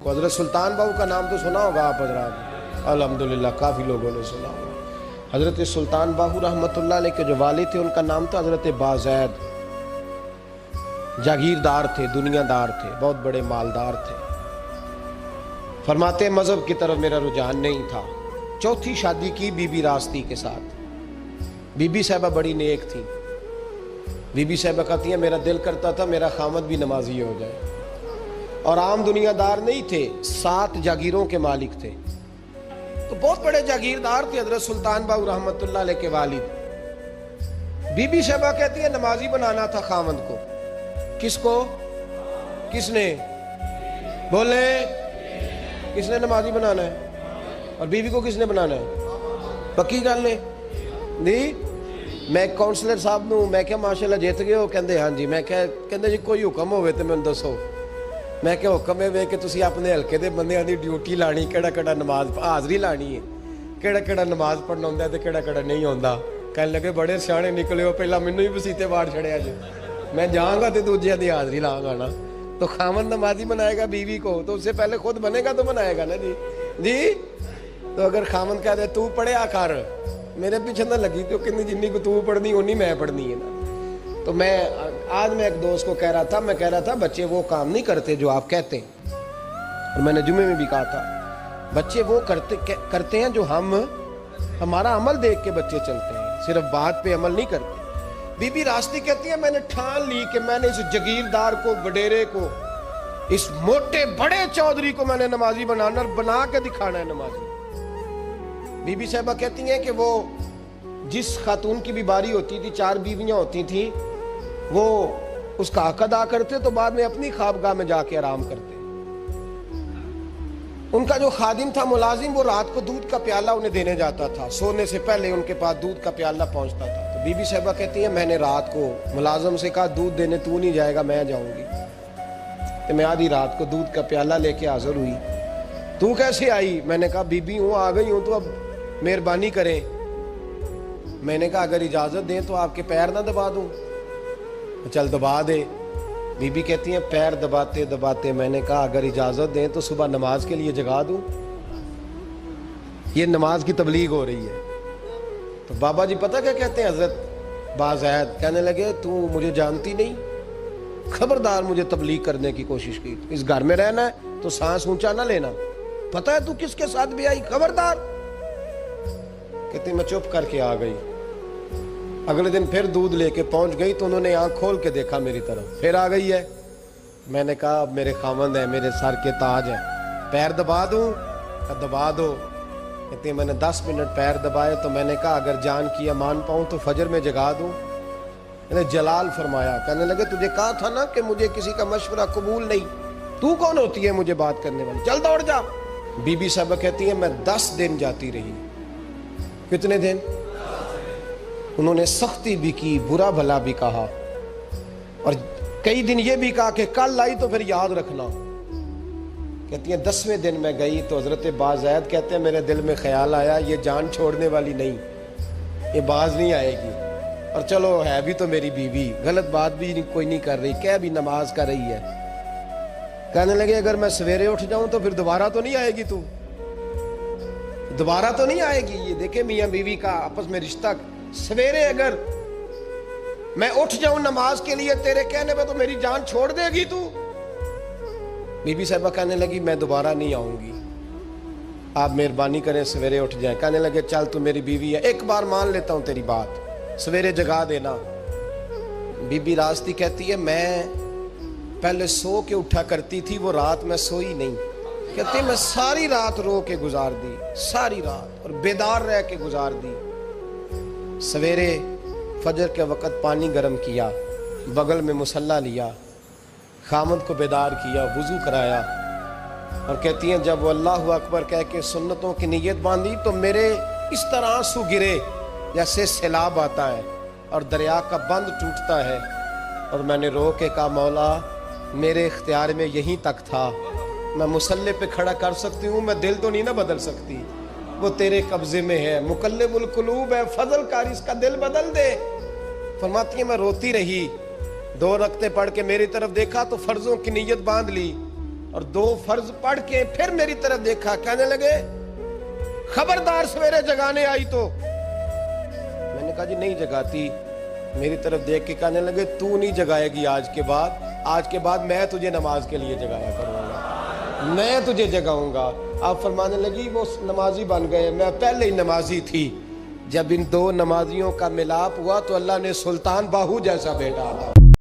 حضرت سلطان باہو کا نام تو سنا ہوگا آپ حضرات، الحمدللہ کافی لوگوں نے سنا ہوگا۔ حضرت سلطان باہو رحمۃ اللہ علیہ کے جو والد تھے ان کا نام تھا حضرت بازید۔ جاگیردار تھے، دنیا دار تھے، بہت بڑے مالدار تھے۔ فرماتے مذہب کی طرف میرا رجحان نہیں تھا۔ چوتھی شادی کی بی بی راستی کے ساتھ۔ بی بی صاحبہ بڑی نیک تھی۔ بی بی صاحبہ کہتی ہیں میرا دل کرتا تھا میرا خامد بھی نمازی ہو جائے، اور عام دنیا دار نہیں تھے، 7 جاگیروں کے مالک تھے، تو بہت بڑے جاگیردار تھے حضرت سلطان باہو رحمۃ اللہ علیہ کے والد۔ بی بی صاحبہ کہتی ہے نمازی بنانا تھا خامد کو۔ کس کو؟ کس نے؟ بولے کس نے نمازی بنانا ہے؟ اور بیوی کو کس نے بنانا ہے؟ پکی گل نے دی میں کونسلر صاحب نو میں کہا ماشاءاللہ جیت گئے ہو؟ کہندے ہاں جی۔ میں کہندے جی کوئی حکم ہوئے تو میں دسو۔ میں کہ حکم ہے کہ تسی اپنے ہلکے دے بندیاں دی ڈیوٹی لانی، کیڑا کیڑا نماز حاضری لانی ہے، کیڑا کیڑا نماز پڑھنا ہوندا ہے تے کیڑا کیڑا نہیں ہوندا۔ کہنے لگے بڑے سیانے نکلے ہو، پہلا مینوں ہی وسیتے واڑ چھڑیا جی، میں جاؤں گا تے دوجیاں دی حاضری لاں گا نا۔ تو خامن نمازی بنائے گا بیوی کو تو اس سے پہلے خود بنے گا تو بنائے گا نا جی۔ جی تو اگر خامن کہہ دے تو پڑھیا کر، میرے پیچھے نہ لگی تو کتنی جنی کو تو پڑھنی اونی میں پڑھنی ہے نا۔ تو میں آج میں ایک دوست کو کہہ رہا تھا، میں کہہ رہا تھا بچے وہ کام نہیں کرتے جو آپ کہتے ہیں، اور میں نے جمعے میں بھی کہا تھا بچے وہ کرتے ہیں جو ہمارا عمل دیکھ کے بچے چلتے ہیں، صرف بات پہ عمل نہیں کرتے۔ بی بی راستی کہتی ہے میں نے ٹھان لی کہ میں نے اس جگیردار کو، وڈیرے کو، اس موٹے بڑے چودھری کو میں نے نمازی بنانا اور بنا کے دکھانا ہے نمازی۔ بی بی صاحبہ کہتی ہیں کہ وہ جس خاتون کی بھی باری ہوتی تھی، 4 بیویاں ہوتی تھیں، وہ اس کا حق ادا کرتے تو بعد میں اپنی خوابگاہ میں جا کے آرام کرتے۔ ان کا جو خادم تھا ملازم، وہ رات کو دودھ کا پیالہ انہیں دینے جاتا تھا، سونے سے پہلے ان کے پاس دودھ کا پیالہ پہنچتا تھا۔ تو بی بی صاحبہ کہتی ہیں میں نے رات کو ملازم سے کہا دودھ دینے تو نہیں جائے گا، میں جاؤں گی۔ تو میں آدھی رات کو دودھ کا پیالہ لے کے حاضر ہوئی۔ تو کیسے آئی؟ میں نے کہا بی بی ہوں، آ گئی ہوں، تو اب مہربانی کریں۔ میں نے کہا اگر اجازت دیں تو آپ کے پیر نہ دبا دوں؟ چل دبا دے۔ بی بی کہتی ہیں پیر دباتے دباتے میں نے کہا اگر اجازت دیں تو صبح نماز کے لیے جگا دوں؟ یہ نماز کی تبلیغ ہو رہی ہے۔ تو بابا جی پتہ کیا کہتے ہیں حضرت بازید؟ کہنے لگے تو مجھے جانتی نہیں، خبردار مجھے تبلیغ کرنے کی کوشش کی، اس گھر میں رہنا ہے تو سانس اونچا نہ لینا، پتہ ہے تو کس کے ساتھ بھی آئی، خبردار۔ کہتے میں چپ کر کے آ گئی۔ اگلے دن پھر دودھ لے کے پہنچ گئی تو انہوں نے آنکھ کھول کے دیکھا میری طرف، پھر آ گئی ہے۔ میں نے کہا اب میرے خامند ہیں، میرے سر کے تاج ہیں، پیر دبا دوں؟ دبا دو۔ کہتے ہیں میں نے 10 منٹ پیر دبائے تو میں نے کہا اگر جان کی امان پاؤں تو فجر میں جگا دوں؟ میں نے جلال فرمایا۔ کہنے لگے تجھے کہا تھا نا کہ مجھے کسی کا مشورہ قبول نہیں، تو کون ہوتی ہے مجھے بات کرنے والی، چل دوڑ جا۔ بی بی صاحبہ کہتی ہیں میں 10 دن جاتی رہی۔ کتنے دن؟ انہوں نے سختی بھی کی، برا بھلا بھی کہا، اور کئی دن یہ بھی کہا کہ کل آئی تو پھر یاد رکھنا۔ کہتی ہیں 10ویں دن میں گئی تو حضرت بازید کہتے ہیں میرے دل میں خیال آیا یہ جان چھوڑنے والی نہیں، یہ باز نہیں آئے گی، اور چلو ہے بھی تو میری بیوی، غلط بات بھی کوئی نہیں کر رہی، کہہ بھی نماز کر رہی ہے۔ کہنے لگے اگر میں سویرے اٹھ جاؤں تو پھر دوبارہ تو نہیں آئے گی، تو دوبارہ تو نہیں آئے گی۔ یہ دیکھیں میاں بیوی کا آپس میں رشتہ، سویرے اگر میں اٹھ جاؤں نماز کے لیے تیرے کہنے پہ تو میری جان چھوڑ دے گی تو؟ بی بی صاحبہ کہنے لگی میں دوبارہ نہیں آؤں گی، آپ مہربانی کریں سویرے اٹھ جائیں۔ کہنے لگے چل تو میری بیوی ہے، ایک بار مان لیتا ہوں تیری بات، سویرے جگا دینا۔ بی بی راستی کہتی ہے میں پہلے سو کے اٹھا کرتی تھی، وہ رات میں سوئی نہیں، کہتی ہے میں ساری رات رو کے گزار دی، ساری رات، اور بیدار رہ کے گزار دی۔ سویرے فجر کے وقت پانی گرم کیا، بغل میں مصلی لیا، خامد کو بیدار کیا، وضو کرایا، اور کہتی ہیں جب وہ اللہ اکبر کہہ کے سنتوں کی نیت باندھی تو میرے اس طرح آنسو گرے جیسے سیلاب آتا ہے اور دریا کا بند ٹوٹتا ہے، اور میں نے رو کے کہا مولا میرے اختیار میں یہیں تک تھا، میں مصلی پہ کھڑا کر سکتی ہوں، میں دل تو نہیں نہ بدل سکتی، وہ تیرے قبضے میں ہے، مقلب القلوب ہے، فضل کر اس کا دل بدل دے۔ فرماتی ہیں میں روتی رہی، 2 رکعتیں پڑھ کے میری طرف دیکھا تو فرضوں کی نیت باندھ لی، اور 2 فرض پڑھ کے پھر میری طرف دیکھا, کہنے لگے خبردار سویرے جگانے آئی تو. میں نے کہا جی نہیں جگاتی. میری طرف دیکھ کے کہنے لگے تو نہیں جگائے گی آج کے بعد میں تجھے نماز کے لیے جگایا کروں گا, میں تجھے جگاؤں گا. آپ فرمانے لگی وہ نمازی بن گئے, میں پہلے ہی نمازی تھی. جب ان 2 نمازیوں کا ملاپ ہوا تو اللہ نے سلطان باہو جیسا بیٹا عطا